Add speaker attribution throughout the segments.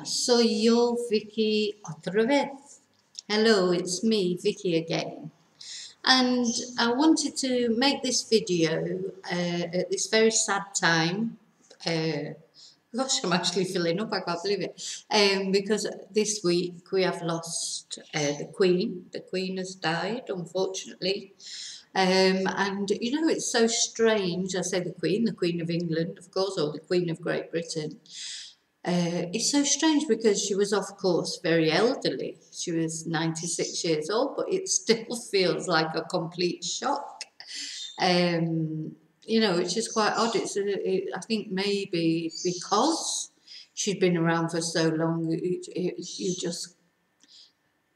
Speaker 1: soy yo, Vicky, otra vez. Hello, it's me, Vicky again. And I wanted to make this video at this very sad time. Gosh, I'm actually filling up, I can't believe it. Because this week we have lost the Queen. The Queen has died, unfortunately. And you know, it's so strange. I say the Queen of England, of course, or the Queen of Great Britain. It's so strange because she was, of course, very elderly. She was 96 years old, but it still feels like a complete shock. You know, which is quite odd. I think maybe because she'd been around for so long,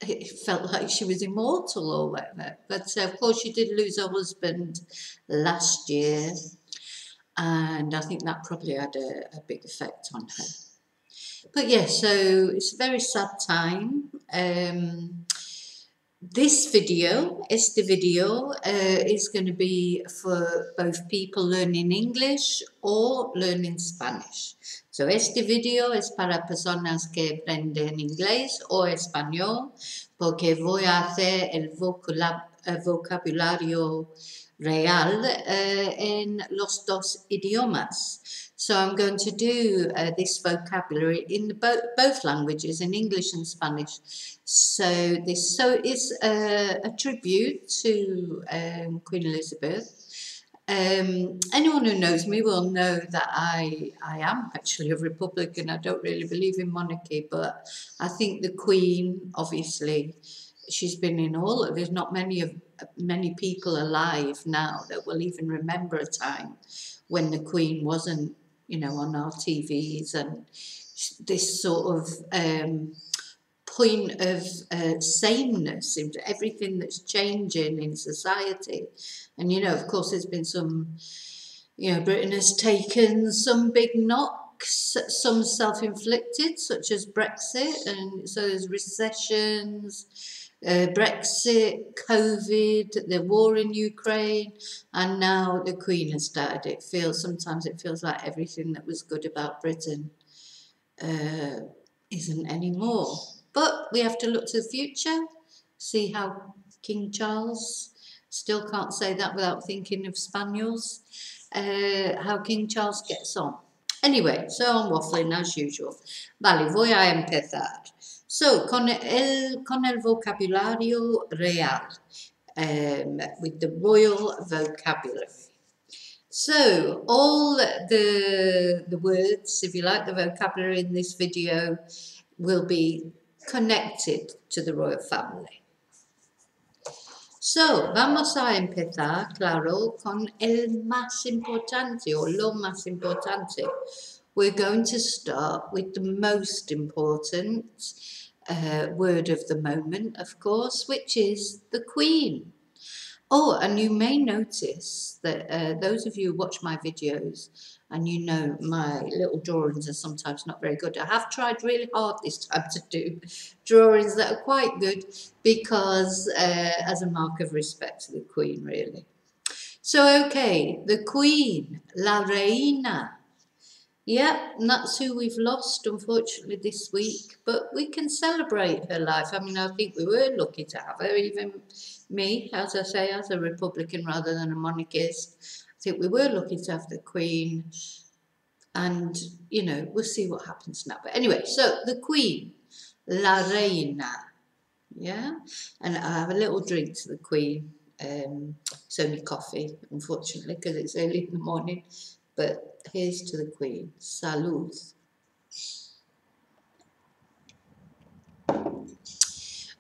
Speaker 1: it felt like she was immortal or whatever. But of course, she did lose her husband last year, and I think that probably had a big effect on her. But yeah, so it's a very sad time. This video, este video, is going to be for both people learning English or learning Spanish. So este video es para personas que aprenden inglés o español, porque voy a hacer el vocabulario real en los dos idiomas. So I'm going to do this vocabulary in both languages, in English and Spanish. So this is a tribute to Queen Elizabeth. Anyone who knows me will know that I am actually a Republican. I don't really believe in monarchy, but I think the Queen, obviously, she's been in all. There's not many people alive now that will even remember a time when the Queen wasn't, you know, on our TVs, and this sort of point of sameness in everything that's changing in society. And, you know, of course, there's been some, you know, Britain has taken some big knocks, some self-inflicted, such as Brexit, and so there's recessions, Brexit, COVID, the war in Ukraine, and now the Queen has died. Sometimes it feels like everything that was good about Britain isn't anymore. But we have to look to the future, see how King Charles, still can't say that without thinking of Spaniels, how King Charles gets on. Anyway, so I'm waffling as usual. Vale, voy a empezar. So, con el vocabulario real, with the royal vocabulary. So, all the words, if you like, the vocabulary in this video will be connected to the royal family. So, vamos a empezar, claro, con el más importante, o lo más importante. We're going to start with the most important word of the moment, of course, which is the Queen. Oh, and you may notice that those of you who watch my videos, and you know my little drawings are sometimes not very good. I have tried really hard this time to do drawings that are quite good, because as a mark of respect to the Queen, really. So, okay, the Queen, la Reina. Yeah, and that's who we've lost, unfortunately, this week. But we can celebrate her life. I mean, I think we were lucky to have her. Even me, as I say, as a Republican rather than a monarchist, I think we were lucky to have the Queen. And, you know, we'll see what happens now. But anyway, so the Queen, la Reina. Yeah? And I have a little drink to the Queen. It's only coffee, unfortunately, because it's early in the morning. But here's to the Queen. Salud.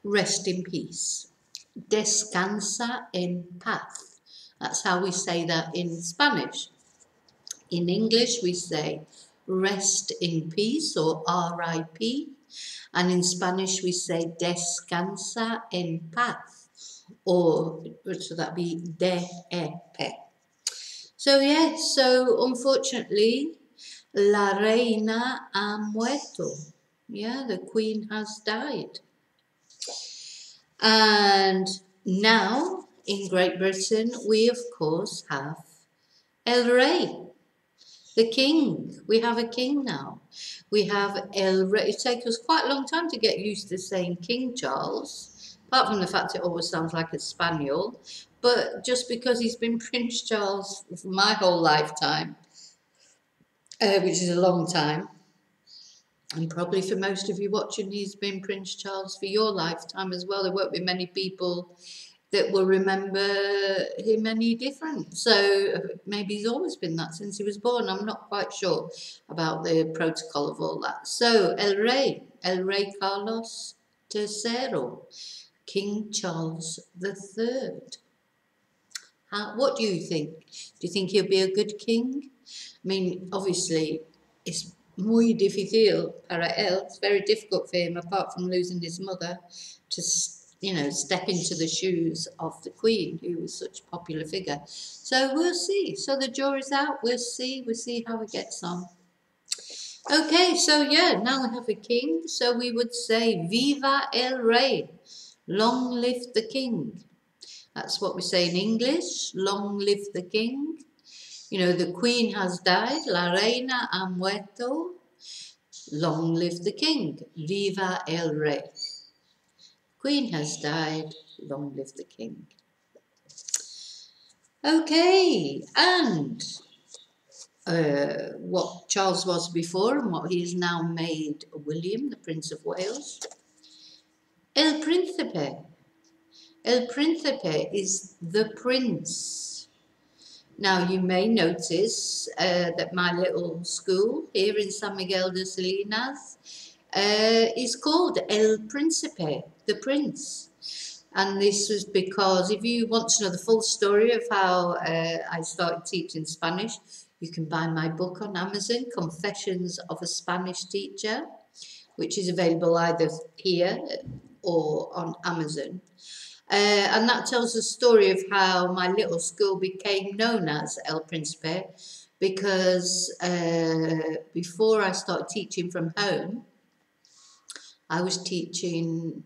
Speaker 1: Rest in peace. Descansa en paz. That's how we say that in Spanish. In English, we say rest in peace, or R.I.P. And in Spanish, we say descansa en paz, or so that'd be D-E-P. So, yes, so unfortunately, la reina ha muerto. Yeah, the Queen has died. And now, in Great Britain, we, of course, have el rey, the king. We have a king now. We have el rey. It takes us quite a long time to get used to saying King Charles, apart from the fact it always sounds like a spaniel. But just because he's been Prince Charles for my whole lifetime, which is a long time, and probably for most of you watching, he's been Prince Charles for your lifetime as well. There won't be many people that will remember him any different. So maybe he's always been that since he was born. I'm not quite sure about the protocol of all that. So El Rey Carlos III, King Charles III. What do you think? Do you think he'll be a good king? I mean, obviously, it's muy difícil para él. It's very difficult for him, apart from losing his mother, to step into the shoes of the Queen, who was such a popular figure. So we'll see. So the jury's out. We'll see how it gets on. Okay, so yeah, now we have a king. So we would say, Viva el Rey, long live the king. That's what we say in English, long live the king. You know, the Queen has died, la Reina ha muerto, long live the king, Viva el Rey. Queen has died, long live the king. Okay, and what Charles was before and what he is now made William, the Prince of Wales. El Príncipe. El Príncipe is the prince. Now you may notice that my little school here in San Miguel de Salinas is called El Príncipe, the prince. And this was because if you want to know the full story of how I started teaching Spanish, you can buy my book on Amazon, Confessions of a Spanish Teacher, which is available either here or on Amazon. And that tells the story of how my little school became known as El Príncipe, because before I started teaching from home, I was teaching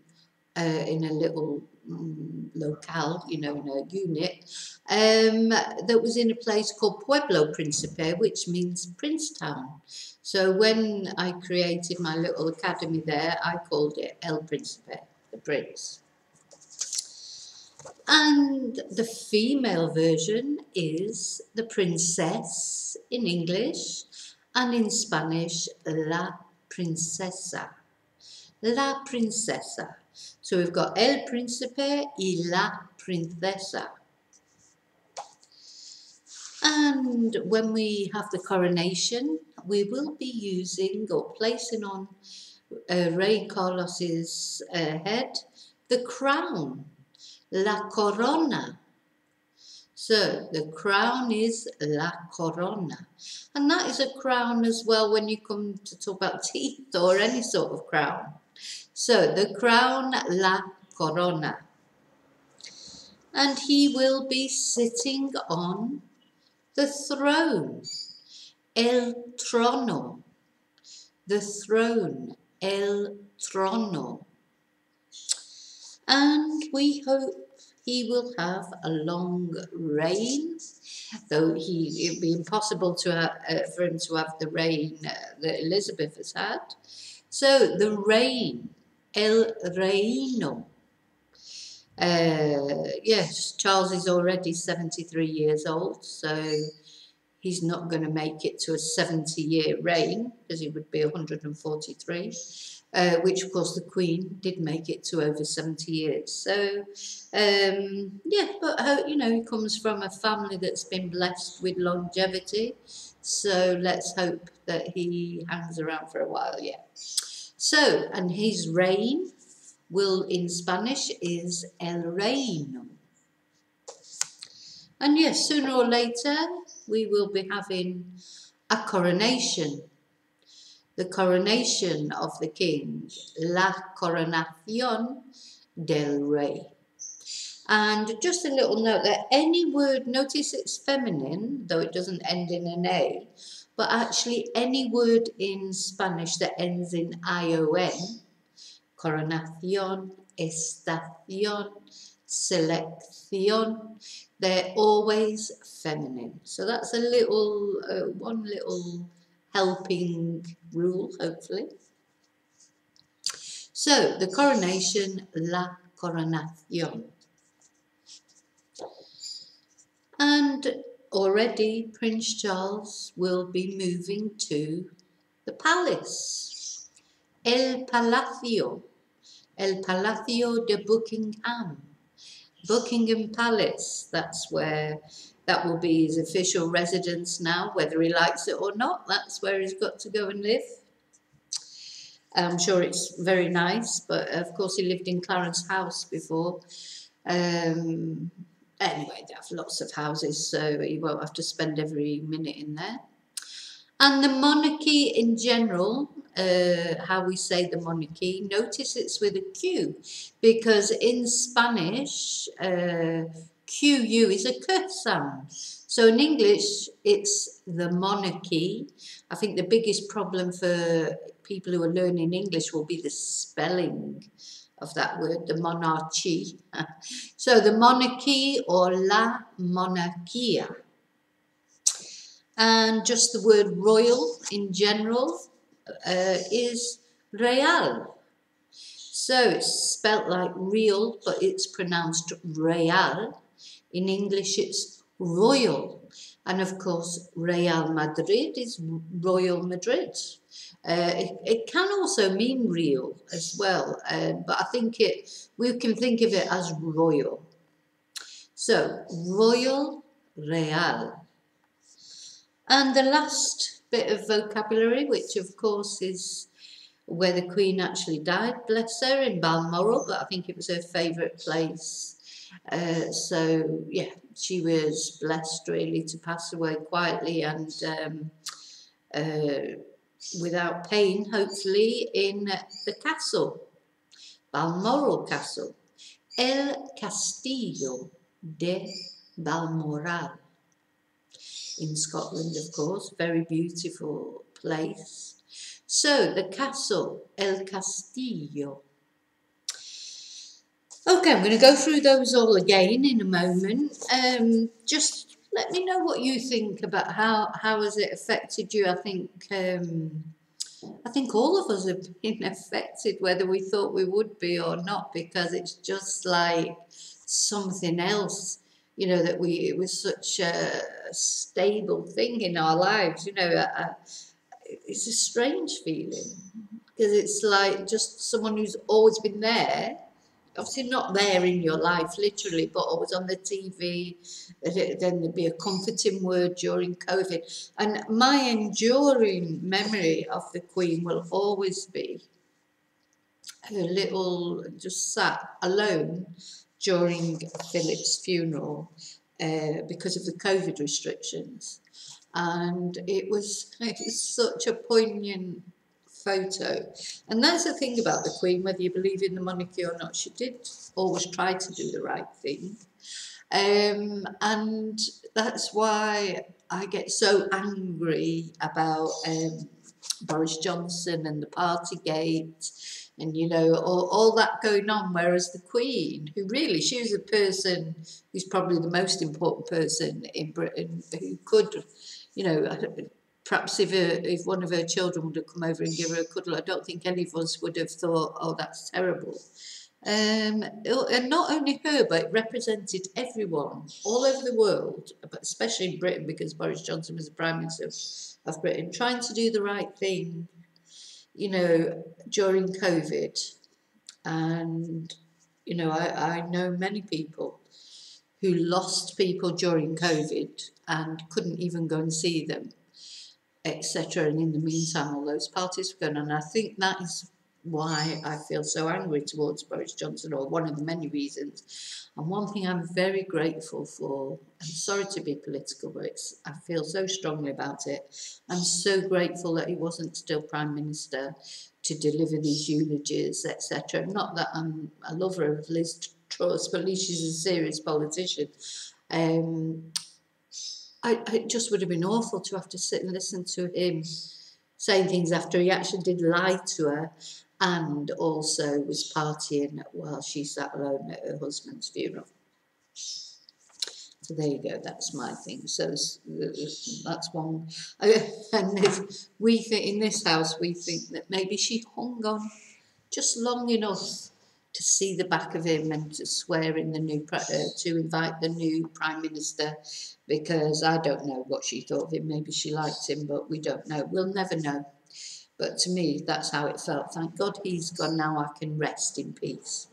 Speaker 1: in a little locale, in a unit, that was in a place called Pueblo Príncipe, which means Princetown. So when I created my little academy there, I called it El Príncipe, the prince. And the female version is the princess in English, and in Spanish, la princesa. La princesa. So we've got el príncipe y la princesa. And when we have the coronation, we will be using or placing on Rey Carlos's head the crown. La corona. So the crown is la corona. And that is a crown as well when you come to talk about teeth or any sort of crown. So the crown, la corona. And he will be sitting on the throne, el trono. The throne, el trono. And we hope he will have a long reign, though it would be impossible for him to have the reign that Elizabeth has had. So the reign, el reino. Yes, Charles is already 73 years old, so he's not going to make it to a 70-year reign, because he would be 143. Which, of course, the Queen did make it to over 70 years. So, yeah, but, he comes from a family that's been blessed with longevity. So let's hope that he hangs around for a while, yeah. So, and his reign in Spanish is el reino. And yes, sooner or later, we will be having a coronation. The coronation of the king, la coronación del rey. And just a little note that any word, notice it's feminine, though it doesn't end in an A, but actually any word in Spanish that ends in ION, coronación, estación, selección, they're always feminine. So that's a little, one little helping rule, hopefully. So, the coronation, la coronación. And already Prince Charles will be moving to the palace. El Palacio de Buckingham. Buckingham Palace, that's where, that will be his official residence now, whether he likes it or not. That's where he's got to go and live. I'm sure it's very nice, but of course he lived in Clarence House before. Anyway, they have lots of houses, so he won't have to spend every minute in there. And the monarchy in general, how we say the monarchy, notice it's with a Q, because in Spanish, QU is a K sound. So in English, it's the monarchy. I think the biggest problem for people who are learning English will be the spelling of that word, the monarchy. So the monarchy or la monarquía. And just the word royal in general is real. So it's spelt like real, but it's pronounced real. In English, it's royal. And of course, Real Madrid is Royal Madrid. It can also mean real as well, but I think we can think of it as royal. So, Royal Real. And the last bit of vocabulary, which of course is where the Queen actually died, bless her, in Balmoral, but I think it was her favourite place. So, yeah, she was blessed really to pass away quietly and without pain, hopefully, in the castle, Balmoral Castle. El Castillo de Balmoral. In Scotland, of course, very beautiful place. So, the castle, El Castillo. Okay, I'm going to go through those all again in a moment. Just let me know what you think about how has it affected you. I think all of us have been affected, whether we thought we would be or not, because it's just like something else, you know, that it was such a stable thing in our lives, you know. It's a strange feeling, because it's like just someone who's always been there, obviously not there in your life literally, but always on the TV. Then there'd be a comforting word during COVID. And my enduring memory of the Queen will always be her little, just sat alone during Philip's funeral because of the COVID restrictions. And it was such a poignant photo. And that's the thing about the Queen, whether you believe in the monarchy or not, she did always try to do the right thing. And that's why I get so angry about Boris Johnson and the Partygate and, you know, all that going on, whereas the Queen, who really, she was a person who's probably the most important person in Britain, who could, you know, perhaps if one of her children would have come over and give her a cuddle, I don't think any of us would have thought, oh, that's terrible. And not only her, but it represented everyone all over the world, but especially in Britain, because Boris Johnson was the Prime Minister of Britain, trying to do the right thing, you know, during COVID. And, you know, I know many people who lost people during COVID and couldn't even go and see them, etc. And in the meantime, all those parties were going on. And I think that is why I feel so angry towards Boris Johnson, or one of the many reasons. And one thing I'm very grateful for, I'm sorry to be political, but I feel so strongly about it. I'm so grateful that he wasn't still Prime Minister to deliver these eulogies, etc. Not that I'm a lover of Liz Truss, but at least she's a serious politician. It just would have been awful to have to sit and listen to him saying things after he actually did lie to her, and also was partying while she sat alone at her husband's funeral. So there you go, that's my thing. So that's one. And we think in this house, we think that maybe she hung on just long enough to see the back of him and to swear in the new, to invite the new Prime Minister, because I don't know what she thought of him. Maybe she liked him, but we don't know. We'll never know. But to me, that's how it felt. Thank God he's gone now, I can rest in peace.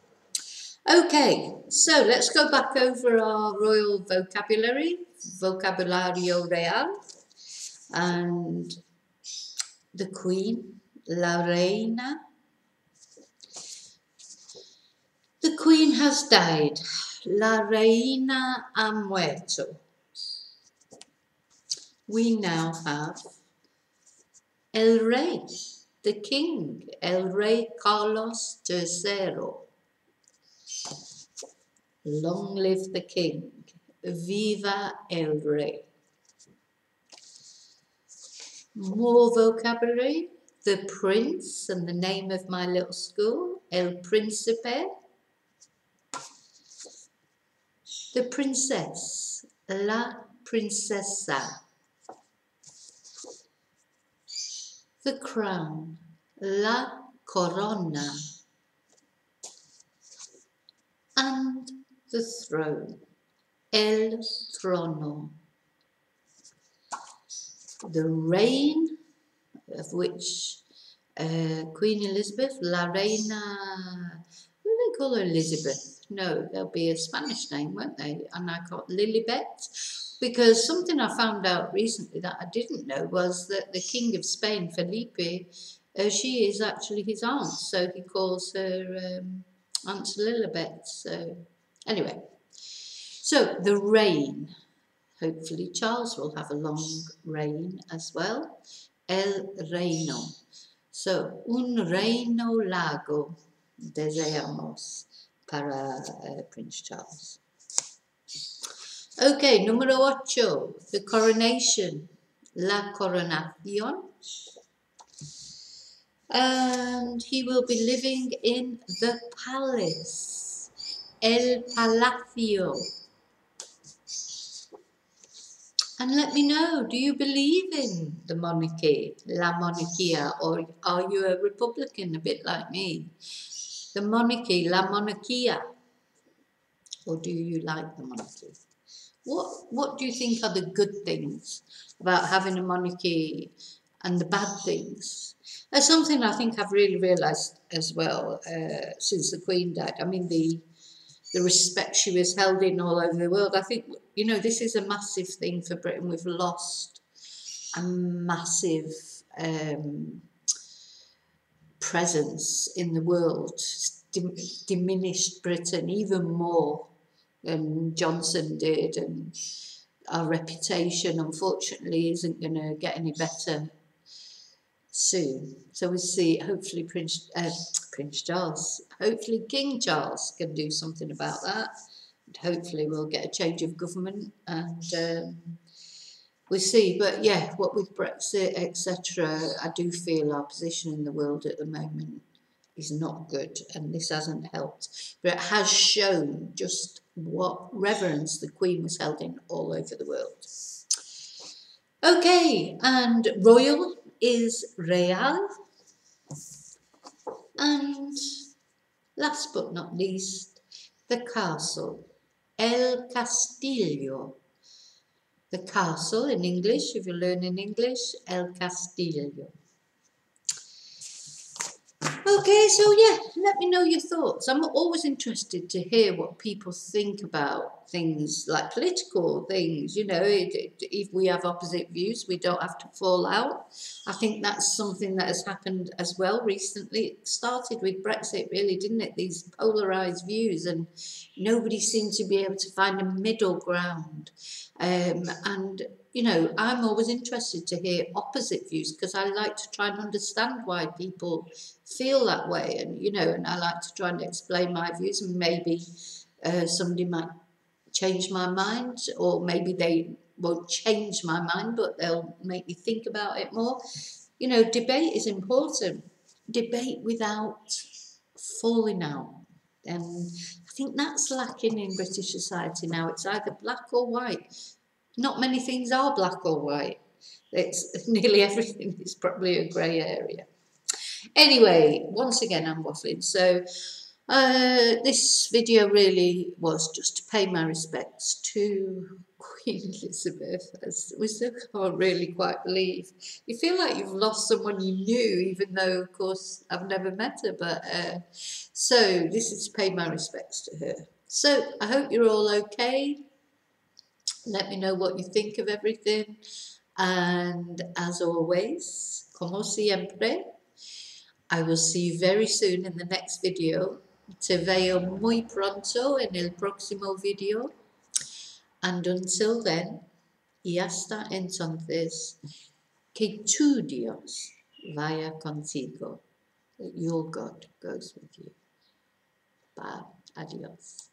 Speaker 1: Okay, so let's go back over our royal vocabulary, Vocabulario Real, and the Queen, la Reina. The Queen has died. La Reina ha muerto. We now have el Rey, the King, el Rey Carlos III. Long live the King. Viva el Rey. More vocabulary. The Prince, and the name of my little school, El Príncipe. The Princess, la Princesa. The Crown, la Corona. And the Throne, el Trono. The reign, of which Queen Elizabeth, la Reina, what do they call her, Elizabeth? No, there'll be a Spanish name, won't they? And I call it Lilibet, because something I found out recently that I didn't know was that the King of Spain, Felipe, she is actually his aunt, so he calls her Aunt Lilibet. So anyway, so the reign. Hopefully Charles will have a long reign as well. El reino. So, un reino largo deseamos para Prince Charles. Okay, número 8. The coronation. La coronación. And he will be living in the palace. El palacio. And let me know, do you believe in the monarchy, la monarquía, or are you a Republican, a bit like me? The monarchy, la monarquía, or do you like the monarchy? What do you think are the good things about having a monarchy and the bad things? That's something I think I've really realised as well since the Queen died. I mean, the respect she was held in all over the world. I think, you know, this is a massive thing for Britain. We've lost a massive presence in the world, diminished Britain even more than Johnson did, and our reputation, unfortunately, isn't going to get any better soon. So we'll see, hopefully Prince Charles, hopefully King Charles can do something about that. And hopefully we'll get a change of government, and we'll see. But yeah, what with Brexit, etc., I do feel our position in the world at the moment is not good, and this hasn't helped. But it has shown just what reverence the Queen was held in all over the world. Okay, and royal is real, and last but not least, the castle, el castillo. The castle in English, if you're learning English, el castillo. Okay, so yeah, let me know your thoughts. I'm always interested to hear what people think about things like political things. You know, if we have opposite views, we don't have to fall out. I think that's something that has happened as well recently. It started with Brexit, really, didn't it? These polarised views, and nobody seemed to be able to find a middle ground. And you know, I'm always interested to hear opposite views, because I like to try and understand why people feel that way, and you know, and I like to try and explain my views, and maybe somebody might change my mind, or maybe they won't change my mind, but they'll make me think about it more. You know, debate is important. Debate without falling out. I think that's lacking in British society now. It's either black or white. Not many things are black or white. It's nearly everything is probably a grey area. Anyway, once again, I'm waffling. So this video really was just to pay my respects to Queen Elizabeth, which I can't really quite believe. You feel like you've lost someone you knew, even though, of course, I've never met her. But so this is to pay my respects to her. So I hope you're all okay. Let me know what you think of everything. And as always, como siempre, I will see you very soon in the next video. Te veo muy pronto en el próximo video. And until then, y hasta entonces, que tu Dios vaya contigo. That your God goes with you. Bye. Adios.